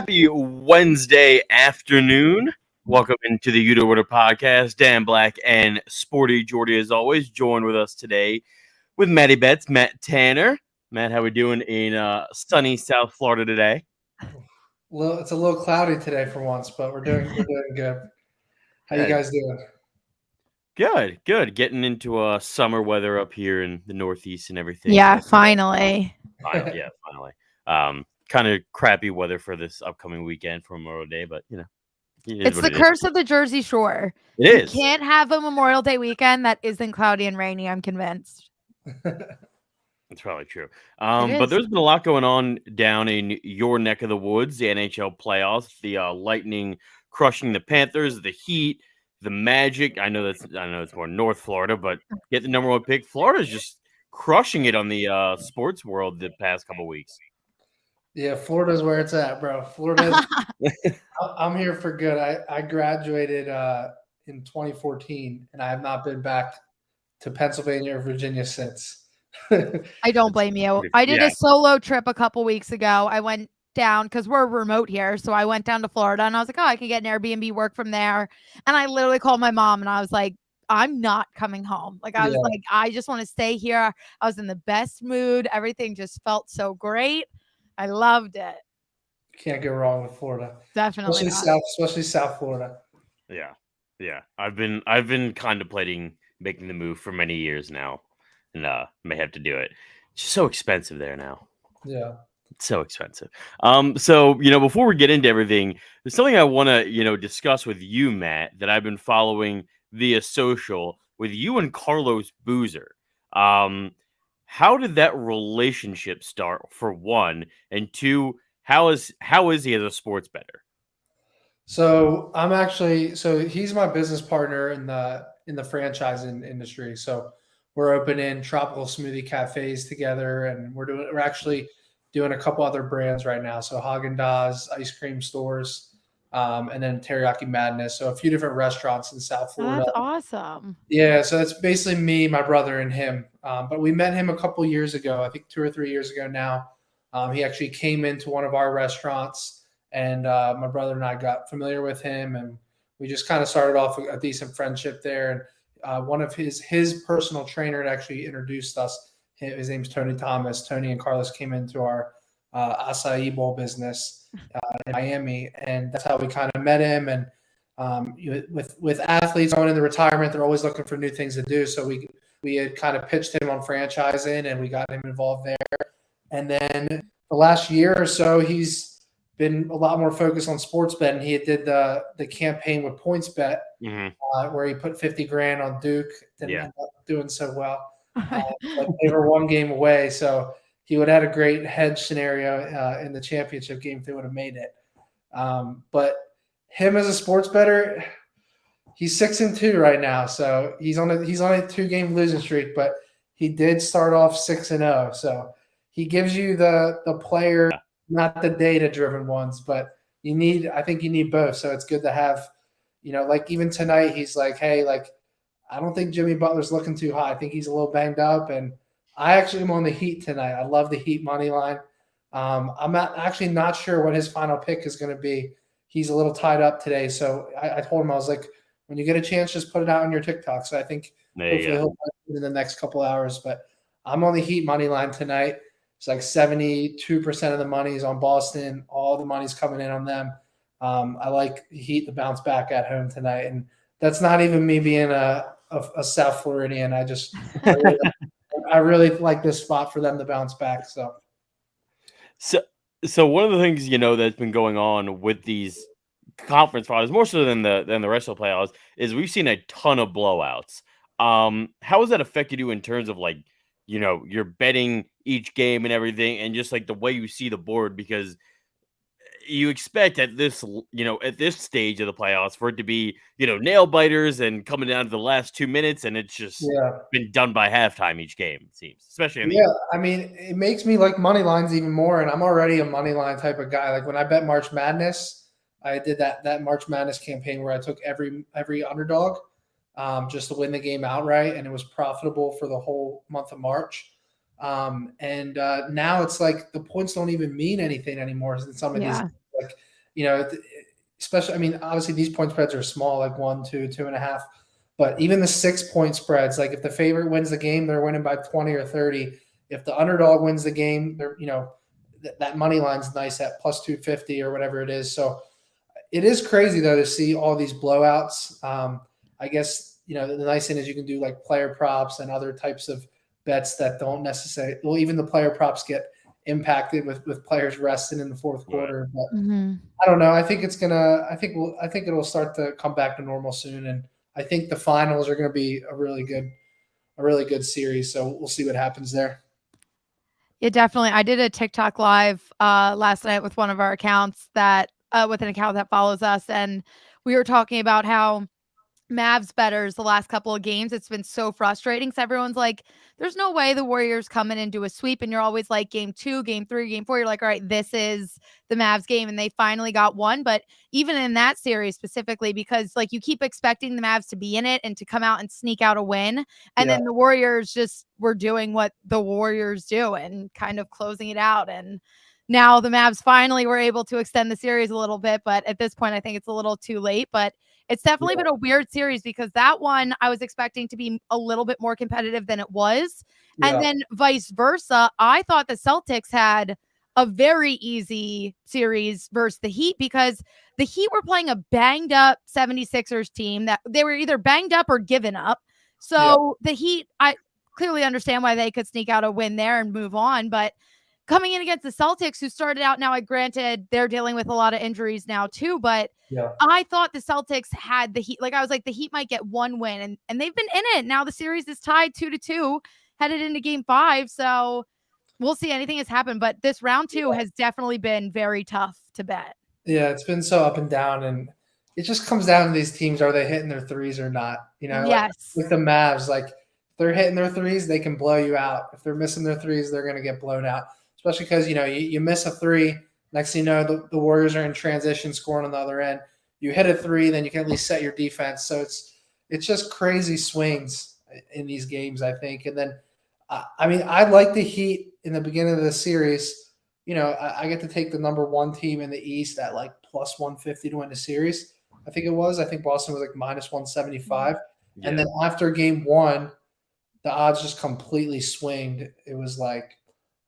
Happy Wednesday afternoon. Welcome into the UDDA podcast. Dan Black and SportyJordy, as always, joined with us today with Matty Betts, Matt Tanner. Matt, how we doing in sunny South Florida today? It's a little cloudy today for once, but we're doing good. How you guys doing? Good. Getting into summer weather up here in the Northeast and everything. Yeah, finally. Finally. Kind of crappy weather for this upcoming weekend for Memorial Day, but it's the curse of the Jersey Shore. It is. You can't have a Memorial Day weekend that isn't cloudy and rainy, I'm convinced. That's probably true. But there's been a lot going on down in your neck of the woods, the NHL playoffs, the Lightning crushing the Panthers, the Heat, the Magic. I know it's more North Florida, but get the number one pick. Florida's just crushing it on the sports world the past couple weeks. Yeah, Florida's where it's at, bro. I'm here for good. I graduated in 2014, and I have not been back to Pennsylvania or Virginia since. I don't blame you. I did a solo trip a couple weeks ago. I went down because we're remote here. So I went down to Florida and I was like, I can get an Airbnb, work from there. And I literally called my mom and I was like, I'm not coming home. I was like, I just want to stay here. I was in the best mood. Everything just felt so great. I loved it. Can't go wrong with Florida. Definitely. Especially South Florida. Yeah. I've been contemplating making the move for many years now. And may have to do it. It's just so expensive there now. Yeah. It's so expensive. So, before we get into everything, there's something I want to, discuss with you, Matt, that I've been following via social with you and Carlos Boozer. How did that relationship start, for one? And two, how is he as a sports bettor? So he's my business partner in the franchising industry. So we're opening tropical smoothie cafes together, and we're actually doing a couple other brands right now. So Haagen-Dazs ice cream stores, and then Teriyaki Madness. So a few different restaurants in South Florida. That's awesome. Yeah, so it's basically me, my brother, and him. But we met him a couple years ago. I think 2 or 3 years ago now. He actually came into one of our restaurants, and my brother and I got familiar with him, and we just kind of started off a decent friendship there. And one of his personal trainer had actually introduced us. His name's Tony Thomas. Tony and Carlos came into our acai bowl business in Miami, and that's how we kind of met him. And with athletes going into retirement, they're always looking for new things to do. So we had kind of pitched him on franchising, and we got him involved there. And then the last year or so, he's been a lot more focused on sports betting. He did the campaign with PointsBet, where he put $50,000 on Duke. Didn't end up doing so well. But they were one game away, so he would have had a great hedge scenario in the championship game if they would have made it. But him as a sports bettor, he's 6-2 right now, so he's on a 2-game losing streak. But he did start off 6-0, so he gives you the player, not the data-driven ones, but I think you need both. So it's good to have, even tonight, he's like, hey, I don't think Jimmy Butler's looking too hot. I think he's a little banged up, and I actually am on the Heat tonight. I love the Heat money line. I'm not sure what his final pick is going to be. He's a little tied up today, so I told him, I was like, when you get a chance, just put it out on your TikTok. So I think hopefully he'll play it in the next couple hours. But I'm on the Heat money line tonight. It's like 72% of the money is on Boston. All the money's coming in on them. I like the Heat to bounce back at home tonight, and that's not even me being a South Floridian. I really like this spot for them to bounce back. So one of the things that's been going on with these conference finals, more so than the rest of the playoffs, is we've seen a ton of blowouts. How has that affected you in terms of you're betting each game and everything, and just the way you see the board? Because you expect at this stage of the playoffs for it to be, nail biters and coming down to the last 2 minutes, and it's just been done by halftime each game, it seems, especially I mean, it makes me like money lines even more, and I'm already a money line type of guy. Like when I bet March Madness, I did that March Madness campaign where I took every underdog just to win the game outright, and it was profitable for the whole month of March. And now it's like the points don't even mean anything anymore in some of these. Like Especially, I mean, obviously these point spreads are small, like 1, 2, 2.5. But even the 6-point spreads, like if the favorite wins the game, they're winning by 20 or 30. If the underdog wins the game, they're that money line's nice at plus 250 or whatever it is. So it is crazy though to see all these blowouts. I guess the nice thing is you can do like player props and other types of bets that don't necessarily. Well, even the player props get impacted with players resting in the fourth quarter. But I don't know. I think it's gonna. I think it'll start to come back to normal soon, and I think the finals are going to be a really good series. So we'll see what happens there. Yeah, definitely. I did a TikTok live last night with one of our accounts with an account that follows us, and we were talking about how Mavs bettors the last couple of games, it's been so frustrating. So everyone's like, there's no way the Warriors come in and do a sweep. And you're always like, game 2, game 3, game 4. You're like, all right, this is the Mavs game. And they finally got one. But even in that series specifically, because like you keep expecting the Mavs to be in it and to come out and sneak out a win. And then the Warriors just were doing what the Warriors do and kind of closing it out. And now the Mavs finally were able to extend the series a little bit. But at this point, I think it's a little too late. But it's definitely been a weird series because that one I was expecting to be a little bit more competitive than it was. Yeah. And then vice versa. I thought the Celtics had a very easy series versus the Heat because the Heat were playing a banged up 76ers team that they were either banged up or given up. So the Heat, I clearly understand why they could sneak out a win there and move on. But coming in against the Celtics, who started out now, granted, they're dealing with a lot of injuries now too, but I thought the Celtics had the Heat. Like I was like, the Heat might get one win, and they've been in it. Now the series is tied 2-2, headed into game 5. So we'll see. Anything has happened, but this round 2 has definitely been very tough to bet. Yeah, it's been so up and down, and it just comes down to these teams. Are they hitting their threes or not? Yes. Like with the Mavs, like if they're hitting their threes, they can blow you out. If they're missing their threes, they're going to get blown out. Especially because, you miss a 3. Next thing you know, the Warriors are in transition scoring on the other end. You hit a 3, then you can at least set your defense. So it's just crazy swings in these games, I think. And then, I like the Heat in the beginning of the series. I get to take the number 1 team in the East at like plus 150 to win the series. I think it was. I think Boston was like minus 175. Yeah. And then after game 1, the odds just completely swinged. It was like,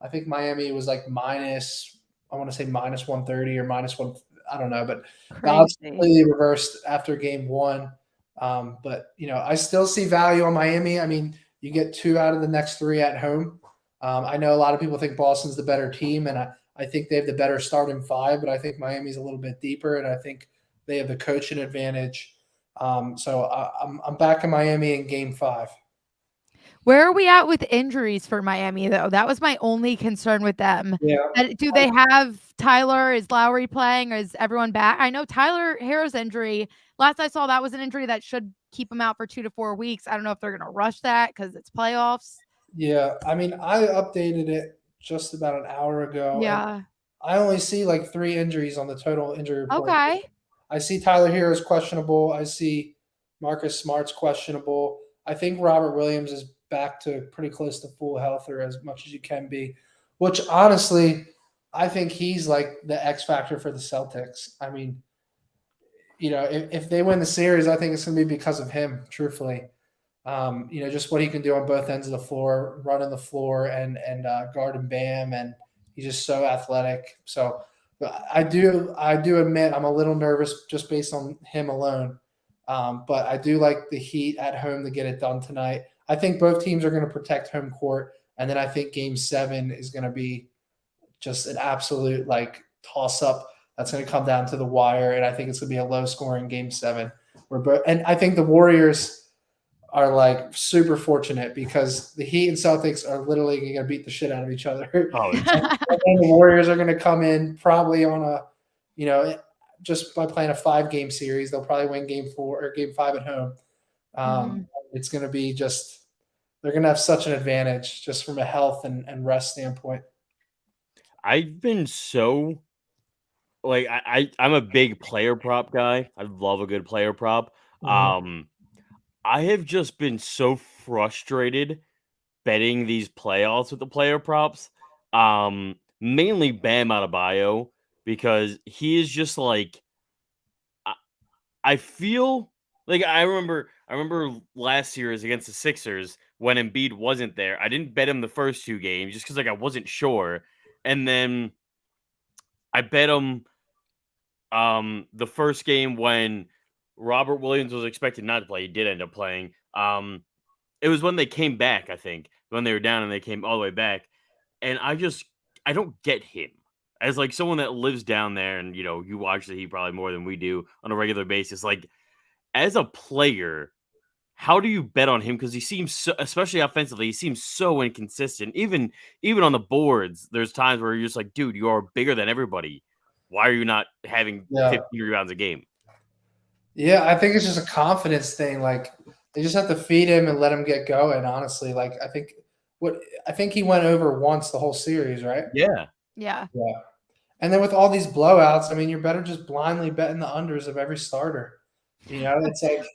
I think Miami was like minus 130 or minus 1. I don't know, but the odds completely reversed after game 1. But I still see value on Miami. I mean, you get 2 out of the next 3 at home. I know a lot of people think Boston's the better team, and I think they have the better starting 5, but I think Miami's a little bit deeper, and I think they have the coaching advantage. So I'm back in Miami in game 5. Where are we at with injuries for Miami, though? That was my only concern with them. Yeah. Do they have Tyler? Is Lowry playing? Or is everyone back? I know Tyler Herro's injury. Last I saw, that was an injury that should keep him out for 2 to 4 weeks. I don't know if they're going to rush that because it's playoffs. Yeah. I mean, I updated it just about an hour ago. Yeah. I only see like 3 injuries on the total injury report. Okay. I see Tyler Herro's questionable. I see Marcus Smart's questionable. I think Robert Williams is back to pretty close to full health, or as much as you can be, which honestly, I think he's like the X factor for the Celtics. I mean, if they win the series, I think it's going to be because of him, truthfully. Just what he can do on both ends of the floor, running the floor and guarding Bam, and he's just so athletic. So I do admit I'm a little nervous just based on him alone. But I do like the Heat at home to get it done tonight. I think both teams are going to protect home court, and then I think game 7 is going to be just an absolute like toss-up that's going to come down to the wire, and I think it's going to be a low-scoring game 7. And I think the Warriors are like super fortunate because the Heat and Celtics are literally going to beat the shit out of each other. And the Warriors are going to come in probably on a, just by playing a 5-game series, they'll probably win game 4 or game 5 at home. It's going to be they're going to have such an advantage just from a health and rest standpoint. I've been so like, I'm a big player prop guy. I love a good player prop. I have just been so frustrated betting these playoffs with the player props. Mainly Bam Adebayo, because he is just like I feel like I remember last series against the Sixers when Embiid wasn't there. I didn't bet him the first 2 games just because like I wasn't sure. And then I bet him the first game when Robert Williams was expected not to play. He did end up playing. It was when they came back, I think, when they were down and they came all the way back. And I don't get him. As like someone that lives down there and you watch the Heat probably more than we do on a regular basis. Like as a player, how do you bet on him? Because he seems so, especially offensively, he seems so inconsistent. Even on the boards, there's times where you're just like, dude, you are bigger than everybody. Why are you not having 15 rebounds a game? Yeah, I think it's just a confidence thing. Like they just have to feed him and let him get going. Honestly, like I think he went over once the whole series, right? Yeah. Yeah. And then with all these blowouts, I mean, you're better just blindly betting the unders of every starter. It's like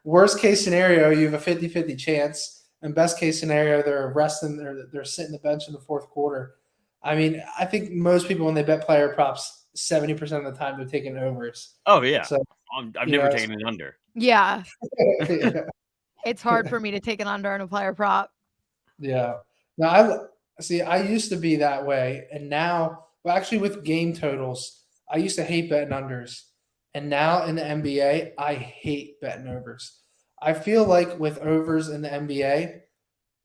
worst case scenario, you have a 50-50 chance, and best case scenario, they're resting, they're sitting the bench in the fourth quarter. I mean, I think most people when they bet player props, 70% of the time they're taking overs. Oh yeah. So I've never taken an under. Yeah. It's hard for me to take an under in a player prop. Yeah. Now I used to be that way, and now, well, actually with game totals, I used to hate betting unders, and now in the NBA, I hate betting overs. I feel like with overs in the NBA,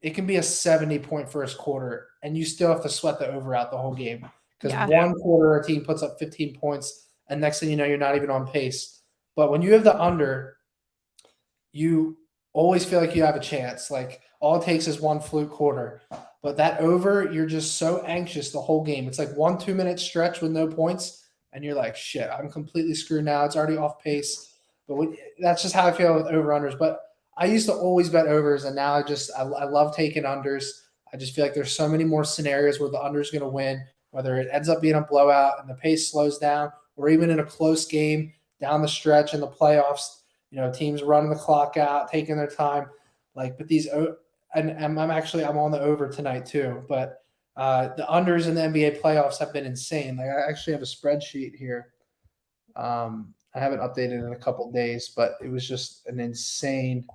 it can be a 70-point first quarter, and you still have to sweat the over out the whole game because one quarter a team puts up 15 points, and next thing you know, you're not even on pace. But when you have the under, you always feel like you have a chance. Like all it takes is one fluke quarter. But that over, you're just so anxious the whole game. It's like 1 2-minute stretch with no points, and you're like, shit, I'm completely screwed now. It's already off pace. But that's just how I feel with over-unders. But I used to always bet overs, and now I love taking unders. I just feel like there's so many more scenarios where the under is going to win, whether it ends up being a blowout and the pace slows down, or even in a close game down the stretch in the playoffs, teams running the clock out, taking their time. But these and I'm on the over tonight too. But the unders in the NBA playoffs have been insane. Like I actually have a spreadsheet here. I haven't updated in a couple of days, but it was just an insane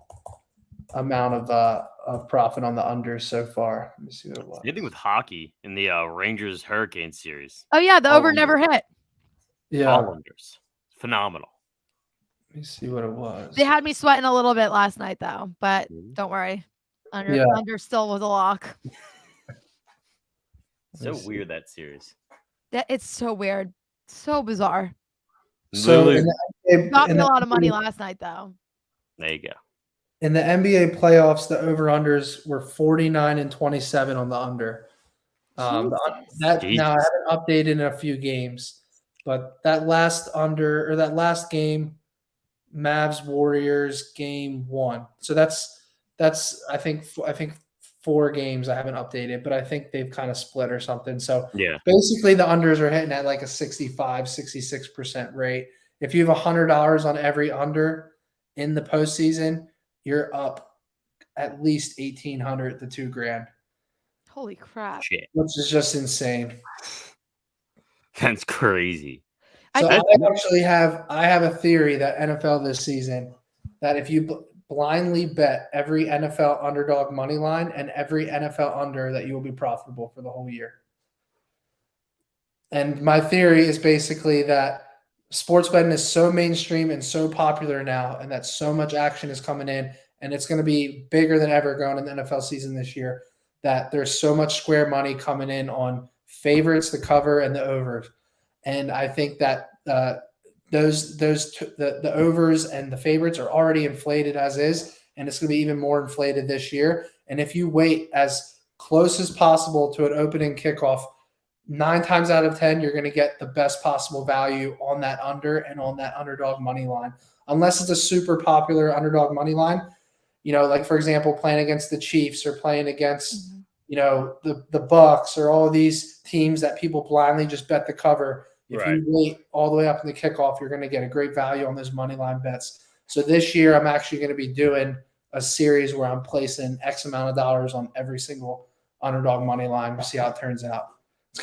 amount of profit on the unders so far. Let me see what it was. Anything with hockey in the Rangers Hurricane series. Oh yeah, the over never hit. Yeah, all unders, phenomenal. Let me see what it was. They had me sweating a little bit last night though, but don't worry, under still was a lock. So weird that series. It's so weird, so bizarre. So got me a lot of money last night though. There you go. In the NBA playoffs, the over-unders were 49 and 27 on the under. Now I haven't updated in a few games, but that last game, Mavs Warriors game 1. So that's I think 4 games I haven't updated, but I think they've kind of split or something. So basically the unders are hitting at like a 65-66% rate. If you have $100 on every under in the postseason, you're up at least $1,800 to $2,000. Holy crap! Shit. Which is just insane. That's crazy. So I have a theory that NFL this season, that if you blindly bet every NFL underdog money line and every NFL under, that you will be profitable for the whole year. And my theory is basically that sports betting is so mainstream and so popular now, and that so much action is coming in, and it's going to be bigger than ever going in the NFL season this year, that there's so much square money coming in on favorites, the cover, and the overs. And I think that the overs and the favorites are already inflated as is, and it's going to be even more inflated this year. And if you wait as close as possible to an opening kickoff, 9 times out of 10, you're going to get the best possible value on that under and on that underdog money line. Unless it's a super popular underdog money line, like for example, playing against the Chiefs or playing against, the Bucks or all of these teams that people blindly just bet the cover. If you wait all the way up in the kickoff, you're going to get a great value on those money line bets. So this year, I'm actually going to be doing a series where I'm placing X amount of dollars on every single underdog money line. We'll see how it turns out.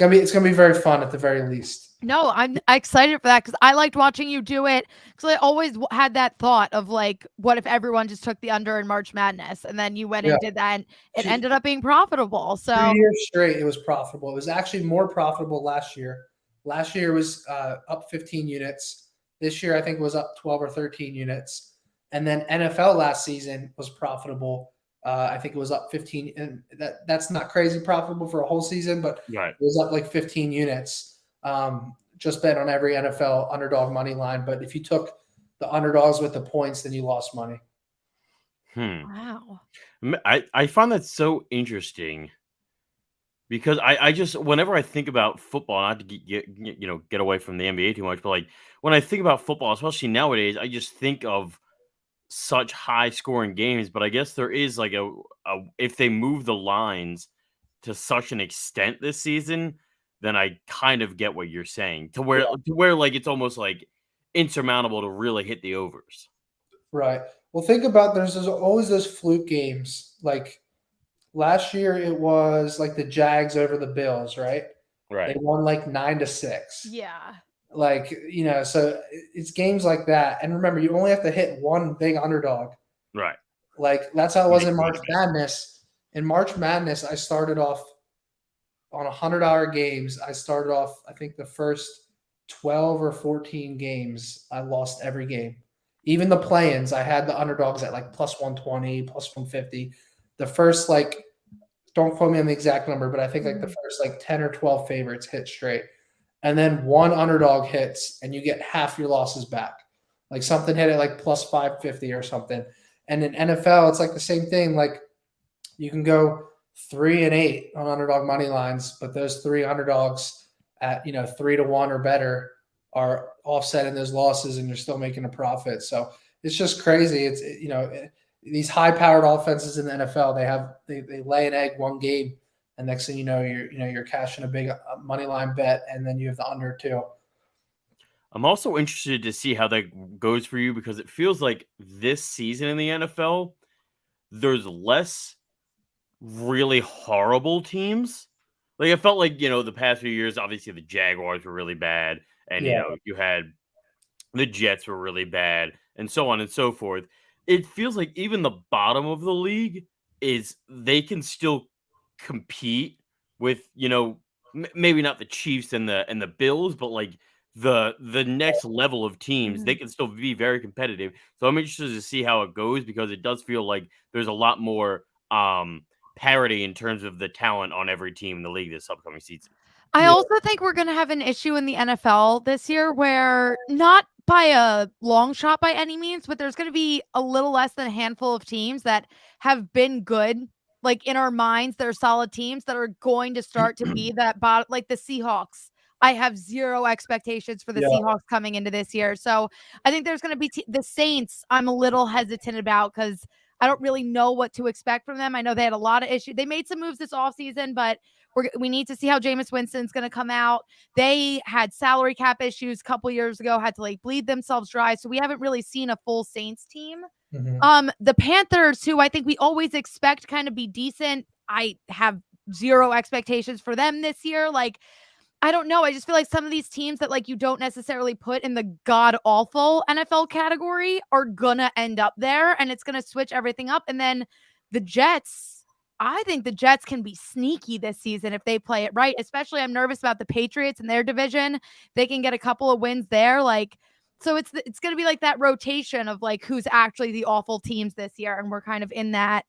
It's gonna be very fun at the very least. No, I'm excited for that because I liked watching you do it because I always had that thought of like, what if everyone just took the under in March Madness and then you went Yeah. and did that and it ended up being profitable. 2 So years straight, it was profitable. It was actually more profitable last year. Last year was up 15 units. This year, I think it was up 12 or 13 units. And then NFL last season was profitable. I think it was up 15, and that's not crazy profitable for a whole season, but Right. it was up like 15 units. Just bet on every NFL underdog money line. But if you took the underdogs with the points, then you lost money. wow. I find that so interesting because I just whenever I think about football, not to get away from the NBA too much, but like when I think about football, especially nowadays, I just think of such high scoring games. But I guess there is like a if they move the lines to such an extent this season, then I kind of get what you're saying to where like it's almost like insurmountable to really hit the overs. Right. Well, think about there's always those fluke games. Like last year, it was like the Jags over the Bills, right? They Right. won like 9-6. Yeah. Like, so it's games like that. And remember, you only have to hit one big underdog. Right. Like that's how it was Make in the March adjustment. Madness. In March Madness, I started off on $100 games. I started off, I think the first 12 or 14 games, I lost every game. Even the play-ins, I had the underdogs at like plus 120, plus 150. The first like, don't quote me on the exact number, but I think like the first like 10 or 12 favorites hit straight. And then one underdog hits and you get half your losses back. Like something hit at like plus 550 or something. And in NFL, it's like the same thing. Like you can go 3-8 on underdog money lines, but those three underdogs at 3-1 or better are offsetting those losses, and you're still making a profit. So it's just crazy. It's these high-powered offenses in the NFL, they lay an egg one game, and next thing you know, you're cashing a big money line bet, and then you have the under too. I'm also interested to see how that goes for you because it feels like this season in the NFL, there's less really horrible teams. Like it felt like, the past few years, obviously the Jaguars were really bad, and Yeah, you had the Jets were really bad, and so on and so forth. It feels like even the bottom of the league is they can still compete with, maybe not the Chiefs and the Bills, but like the next level of teams, they can still be very competitive. So I'm interested to see how it goes because it does feel like there's a lot more parity in terms of the talent on every team in the league this upcoming season. I yeah, also think we're going to have an issue in the NFL this year where not by a long shot by any means, but there's going to be a little less than a handful of teams that have been good. Like in our minds, they're solid teams that are going to start to be that bottom, like the Seahawks. I have zero expectations for the yeah, Seahawks coming into this year. So I think there's going to be the Saints. I'm a little hesitant about because I don't really know what to expect from them. I know they had a lot of issues. They made some moves this offseason, but we need to see how Jameis Winston's going to come out. They had salary cap issues a couple years ago, had to like bleed themselves dry. So we haven't really seen a full Saints team. The Panthers, who I think we always expect kind of be decent, I have zero expectations for them this year. Like, I don't know. I just feel like some of these teams that like you don't necessarily put in the god awful NFL category are gonna end up there, and it's gonna switch everything up. And then the Jets, I think the Jets can be sneaky this season if they play it right. Especially, I'm nervous about the Patriots and their division. They can get a couple of wins there, like. So it's going to be like that rotation of like who's actually the awful teams this year, and we're kind of in that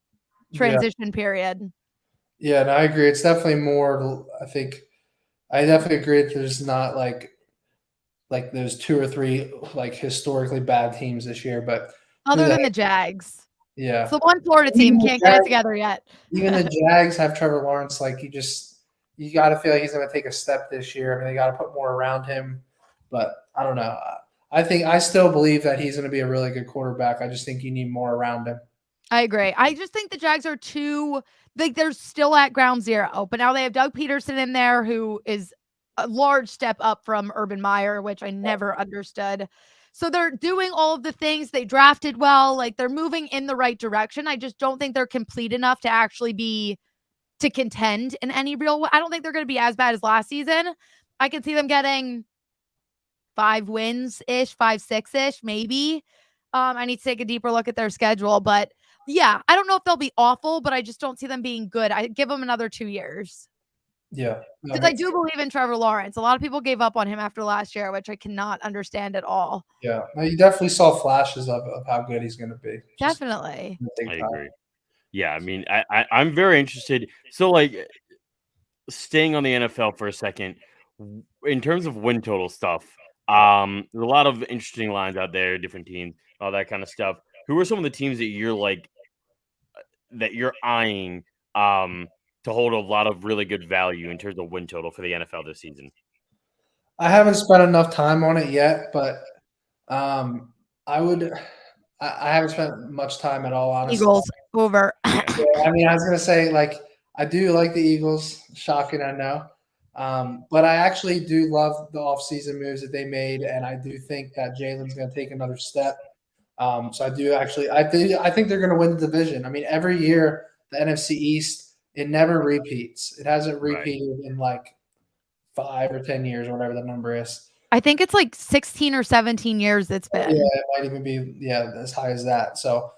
yeah, transition period. yeah. And I agree. It's definitely more. I definitely agree that there's not like those two or three like historically bad teams this year, but who Other the than heck? the Jags, it's Yeah. the one Florida Even team the can't get it Jags, together yet. even the Jags have Trevor Lawrence. Like you got to feel like he's going to take a step this year. I mean, they got to put more around him, but I don't know. I still believe that he's going to be a really good quarterback. I just think you need more around him. I agree. I just think the Jags are too like they're still at ground zero, but now they have Doug Peterson in there, who is a large step up from Urban Meyer, which I never understood. So they're doing all of the things. They drafted well, like they're moving in the right direction. I just don't think they're complete enough to actually be to contend in any real way. I don't think they're going to be as bad as last season. I can see them getting 5 wins-ish, 5-6-ish, maybe. I need to take a deeper look at their schedule, but yeah, I don't know if they'll be awful, but I just don't see them being good. I give them another 2 years. Yeah. Because I do believe in Trevor Lawrence. A lot of people gave up on him after last year, which I cannot understand at all. Yeah. You definitely saw flashes of how good he's going to be. Definitely. I agree. Yeah, I mean, I'm very interested. So, like, staying on the NFL for a second, in terms of win total stuff, there's a lot of interesting lines out there, different teams, all that kind of stuff. Who are some of the teams that you're like that you're eyeing to hold a lot of really good value in terms of win total for the NFL this season? I haven't spent enough time on it yet, but I haven't spent much time at all, honestly. Eagles over. Yeah, I mean, I was gonna say, like, I do like the Eagles. Shocking, I know. But I actually do love the offseason moves that they made, and I do think that Jalen's gonna take another step. So I think they're gonna win the division. I mean, every year the NFC East, it never repeats. It hasn't repeated in like 5 or 10 years, or whatever the number is. I think it's like 16 or 17 years it's been. Yeah, it might even be as high as that. So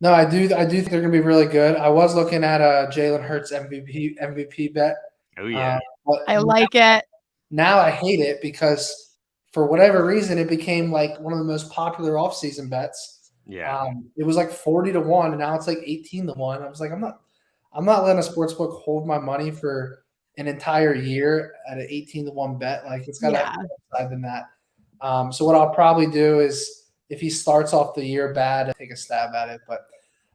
no, I do think they're gonna be really good. I was looking at a Jalen Hurts MVP bet. Oh yeah. But I like it. now I hate it because for whatever reason it became like one of the most popular offseason bets. Yeah. It was like 40-1, and now it's like 18-1. I was like, I'm not letting a sportsbook hold my money for an entire year at an 18-1 bet. Like, it's got to have more upside than that. So what I'll probably do is, if he starts off the year bad, I'll take a stab at it. But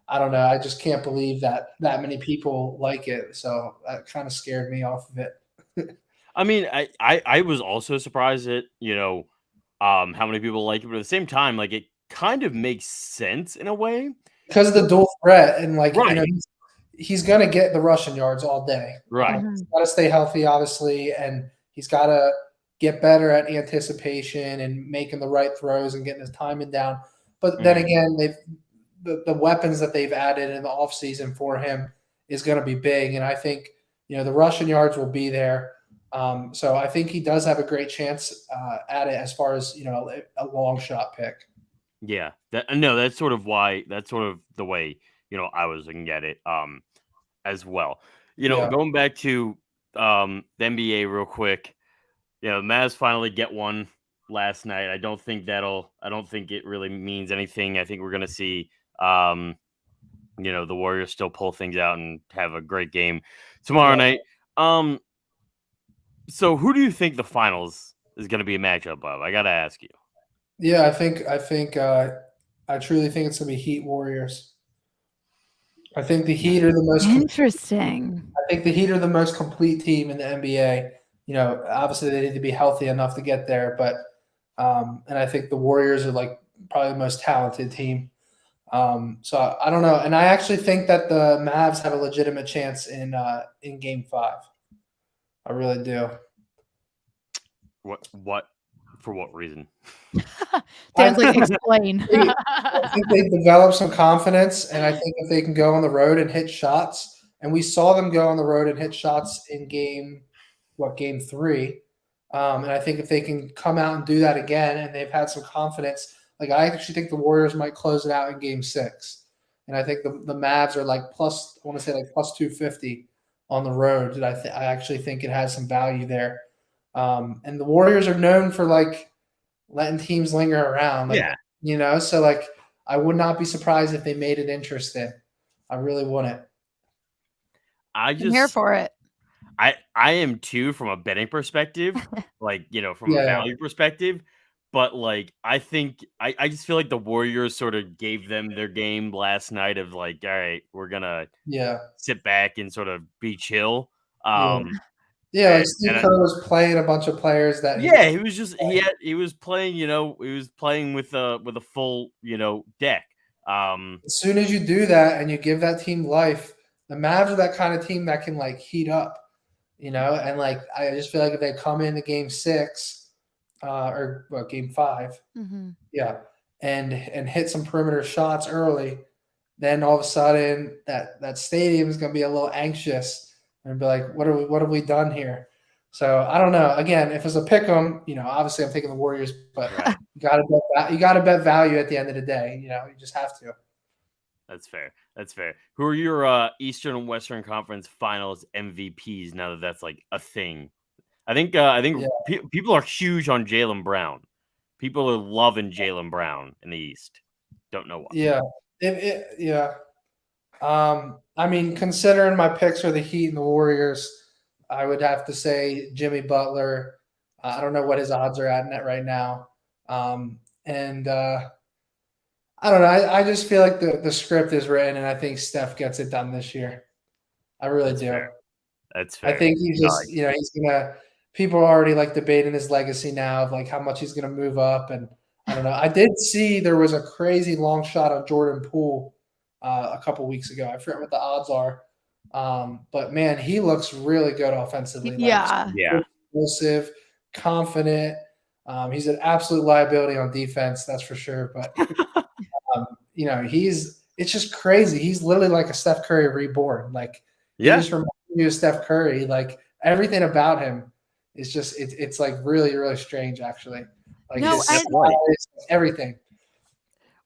I don't know. I just can't believe that many people like it. So that kind of scared me off of it. I mean, I was also surprised at, how many people like it, but at the same time, like, it kind of makes sense in a way. Because of the dual threat, and like, Right. He's going to get the rushing yards all day. Right. He's got to stay healthy, obviously, and he's got to get better at anticipation and making the right throws and getting his timing down. But then again, the weapons that they've added in the offseason for him is going to be big. And I think, the rushing yards will be there. So I think he does have a great chance at it as far as, a long shot pick. Yeah. That's sort of the way, I was looking at it as well. Going back to the NBA real quick, the Mavs finally get one last night. I don't think it really means anything. I think we're gonna see the Warriors still pull things out and have a great game tomorrow night. So who do you think the finals is gonna be a matchup of? I gotta ask you. Yeah, I truly think it's gonna be Heat Warriors. I think the Heat are the most interesting. I think the Heat are the most complete team in the NBA. Obviously they need to be healthy enough to get there, but and I think the Warriors are like probably the most talented team. So I don't know, and I actually think that the Mavs have a legitimate chance in Game 5. I really do. What? For what reason? Dan's like, explain. I think they developed some confidence, and I think if they can go on the road and hit shots, and we saw them go on the road and hit shots in Game 3, and I think if they can come out and do that again, and they've had some confidence, like, I actually think the Warriors might close it out in Game 6, and I think the Mavs are like plus 250 on the road. I actually think it has some value there. And the Warriors are known for like letting teams linger around. So like, I would not be surprised if they made it interesting. I really wouldn't. I'm here for it. I am too, from a betting perspective, like, from a value perspective. But like, I think I just feel like the Warriors sort of gave them their game last night of like, all right, we're gonna sit back and sort of be chill. Like Steve Kerr was playing a bunch of players that he was just he was playing, he was playing with a full, deck. As soon as you do that and you give that team life, the Mavs are that kind of team that can like heat up, and like, I just feel like if they come into Game 6 or Game 5, and hit some perimeter shots early, then all of a sudden that stadium is going to be a little anxious. and be like, what have we done here? So I don't know. Again, if it's a pick 'em, obviously I'm taking the Warriors, but Right. you gotta bet value at the end of the day. You just have to. That's fair. That's fair. Who are your Eastern and Western Conference Finals MVPs now that that's like a thing? I think Yeah. people are huge on Jaylen Brown. People are loving Jaylen Brown in the East. Don't know why. Yeah. Yeah. I mean, considering my picks are the Heat and the Warriors, I would have to say Jimmy Butler. I don't know what his odds are at net right now. And I don't know. I just feel like the script is written, and I think Steph gets it done this year. I really That's do. fair. That's I fair. think he just, he's gonna. People are already like debating his legacy now of like how much he's gonna move up, and I don't know. I did see there was a crazy long shot on Jordan Poole a couple weeks ago. I forget what the odds are, but man, he looks really good offensively. Like Yeah. Yeah. explosive, confident. He's an absolute liability on defense, that's for sure. But it's just crazy. He's literally like a Steph Curry reborn. Like he Yeah. just reminds me of Steph Curry. Like everything about him is just it's like really, really strange actually. Like No, his and size, everything.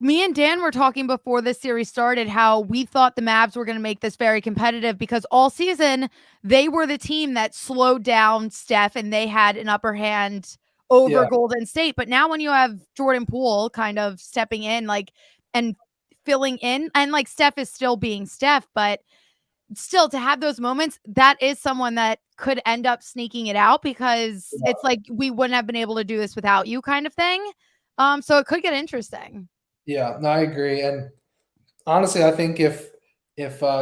me and Dan were talking before this series started how we thought the Mavs were going to make this very competitive because all season they were the team that slowed down Steph and they had an upper hand over Golden State. But now when you have Jordan Poole kind of stepping in like and filling in, and like Steph is still being Steph, but still to have those moments, that is someone that could end up sneaking it out because it's like we wouldn't have been able to do this without you kind of thing. So it could get interesting. Yeah, no, I agree. And honestly, I think if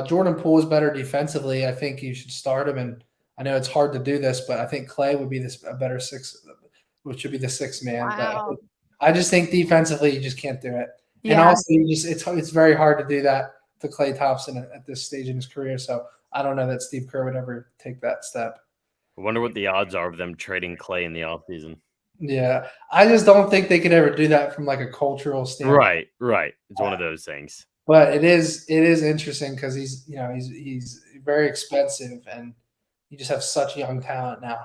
Jordan Poole is better defensively, I think you should start him. And I know it's hard to do this, but I think Clay would be a better six, which would be the sixth man. Wow. But I just think defensively, you just can't do it. Yeah. And also, it's very hard to do that to Clay Thompson at this stage in his career. So I don't know that Steve Kerr would ever take that step. I wonder what the odds are of them trading Clay in the offseason. Yeah, I just don't think they could ever do that from like a cultural standpoint. Right. It's one of those things. But it is interesting because he's very expensive and you just have such young talent now.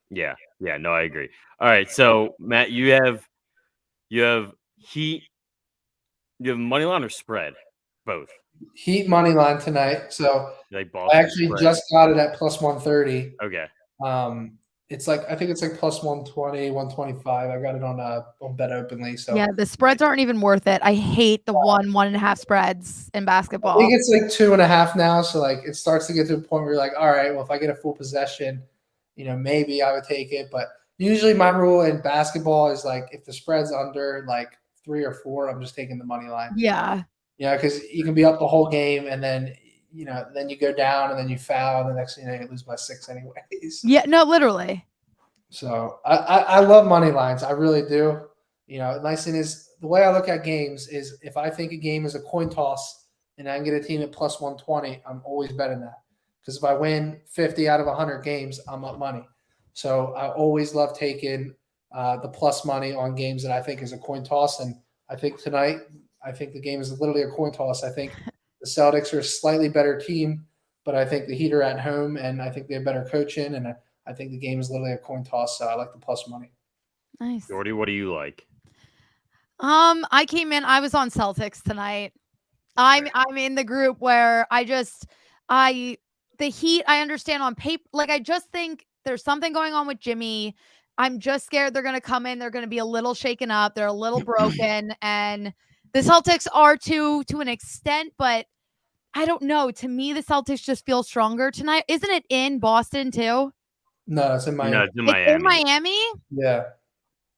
Yeah. No, I agree. All right, so Matt, you have Heat. You have money line or spread, both. Heat money line tonight. So Like I actually just got it at plus 130. Okay. It's like I think it's like plus 120, 125. I got it on Bet Openly. So yeah, the spreads aren't even worth it. I hate the 1.5 spreads in basketball. I think it's like 2.5 now. So like it starts to get to a point where you're like, all right, well, if I get a full possession, maybe I would take it. But usually my rule in basketball is like if the spread's under like 3 or 4, I'm just taking the money line. Yeah. Yeah, because you can be up the whole game and then then you go down and then you foul, and the next thing you lose by 6 anyways. Yeah, no, literally. So I love money lines. I really do. Nice thing is the way I look at games is if I think a game is a coin toss and I can get a team at plus 120, I'm always betting that. Because if I win 50 out of 100 games, I'm up money. So I always love taking the plus money on games that I think is a coin toss. And I think tonight, I think the game is literally a coin toss. I think the Celtics are a slightly better team, but I think the Heat are at home, and I think they have better coaching, and I think the game is literally a coin toss, so I like the plus money. Nice. Jordy, what do you like? I came in. I was on Celtics tonight. I'm in the group where the Heat. I understand on paper. Like I just think there's something going on with Jimmy. I'm just scared they're going to come in. They're going to be a little shaken up. They're a little broken, and the Celtics are to an extent, but I don't know. To me, the Celtics just feel stronger tonight. Isn't it in Boston too? No, it's in Miami. No, it's in Miami. It's in Miami? Yeah.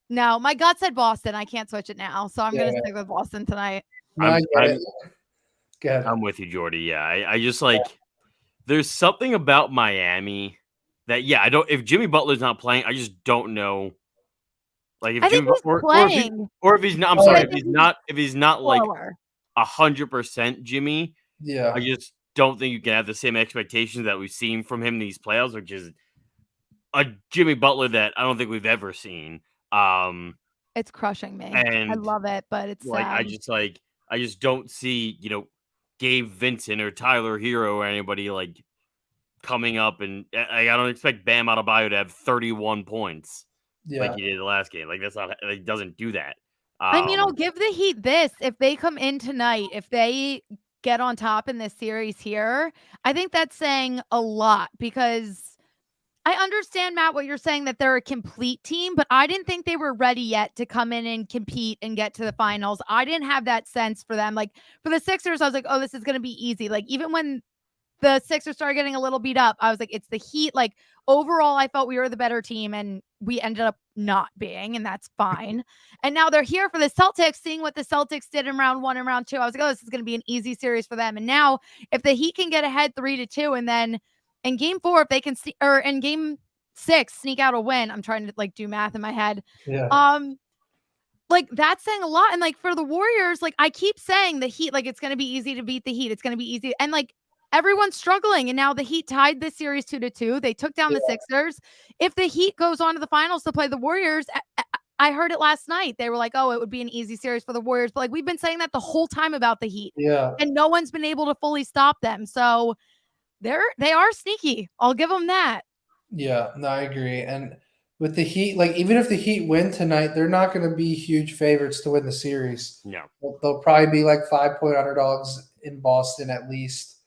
No, my gut said Boston. I can't switch it now, so I'm going to stick with Boston tonight. I'm with you, Jordy. Yeah, I just there's something about Miami that I don't. If Jimmy Butler's not playing, I just don't know. Like if Jimmy playing, or if he's not. I'm sorry. If he's not like 100% Jimmy. Yeah. I just don't think you can have the same expectations that we've seen from him in these playoffs, which is a Jimmy Butler that I don't think we've ever seen. It's crushing me. And I love it, but it's sad. I just don't see, Gabe Vincent or Tyler Hero or anybody coming up, and I don't expect Bam Adebayo to have 31 points like he did the last game. Like that's not. He doesn't do that. I mean, I'll give the Heat this. If they come in tonight, if they get on top in this series here, I think that's saying a lot because I understand, Matt, what you're saying, that they're a complete team, but I didn't think they were ready yet to come in and compete and get to the finals. I didn't have that sense for them. Like for the Sixers, I was like, oh, this is going to be easy. Like even when the Sixers started getting a little beat up, I was like, it's the Heat. Like overall, I felt we were the better team and we ended up not being, and that's fine. And now they're here for the Celtics, seeing what the Celtics did in round 1 and round 2. I was like, oh, this is going to be an easy series for them. And now if the Heat can get ahead 3-2, and then in game 4, if they can or in game 6, sneak out a win, I'm trying to like do math in my head. Yeah. Like that's saying a lot. And like for the Warriors, like I keep saying the Heat, like it's going to be easy to beat the Heat. It's going to be easy. And like everyone's struggling. And now the Heat tied this series 2-2. They took down the Sixers. If the Heat goes on to the finals to play the Warriors, I heard it last night. They were like, oh, it would be an easy series for the Warriors. But like we've been saying that the whole time about the Heat. Yeah. And no one's been able to fully stop them. So they are sneaky. I'll give them that. Yeah, no, I agree. And with the Heat, like even if the Heat win tonight, they're not going to be huge favorites to win the series. No. They'll probably be like 5-point underdogs in Boston at least.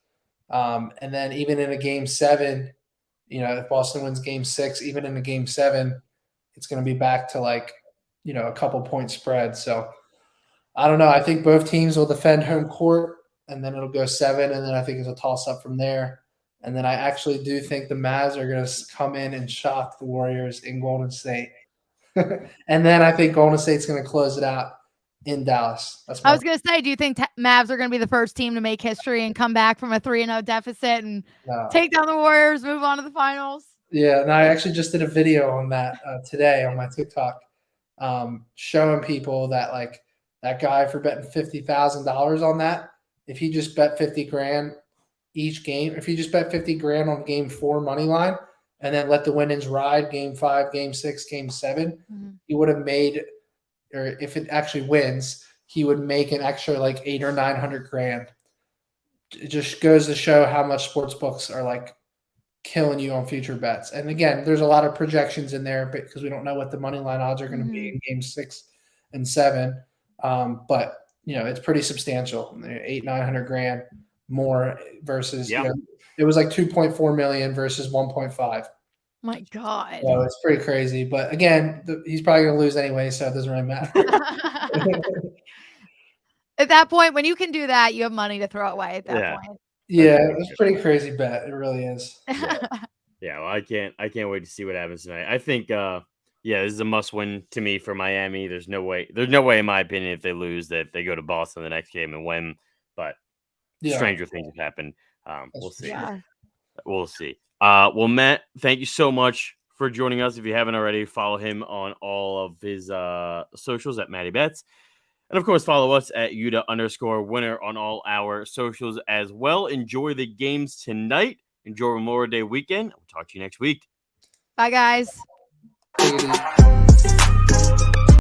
And then even in a game 7, if Boston wins game 6, even in a game 7, it's going to be back to like, a couple point spread. So I don't know. I think both teams will defend home court and then it'll go 7. And then I think it's a toss up from there. And then I actually do think the Mavs are going to come in and shock the Warriors in Golden State. And then I think Golden State's going to close it out in Dallas. I was going to say, do you think Mavs are going to be the first team to make history and come back from a 3-0 deficit and take down the Warriors, move on to the finals? Yeah, and I actually just did a video on that today on my TikTok, showing people that like that guy for betting $50,000 on that, if he just bet 50 grand each game, if he just bet 50 grand on game 4 money line and then let the winnings ride game 5, game 6, game 7, he would have made, or if it actually wins, he would make an extra like 800 or 900 grand. It just goes to show how much sports books are like killing you on future bets. And again, there's a lot of projections in there because we don't know what the money line odds are going to be in game 6 and 7. But it's pretty substantial. 800-900 grand more versus it was like 2.4 million versus 1.5. My God. So it's pretty crazy. But again, he's probably going to lose anyway, so it doesn't really matter. At that point, when you can do that, you have money to throw away at that point. Yeah, it's a pretty crazy bet. It really is. Yeah, well, I can't wait to see what happens tonight. I think this is a must-win to me for Miami. There's no way, in my opinion, if they lose, that they go to Boston the next game and win. But stranger things have happened. We'll see. Yeah. We'll see. Well, Matt, thank you so much for joining us. If you haven't already, follow him on all of his socials at Matty Betts. And, of course, follow us at UDA_winner on all our socials as well. Enjoy the games tonight. Enjoy Memorial Day weekend. We'll talk to you next week. Bye, guys.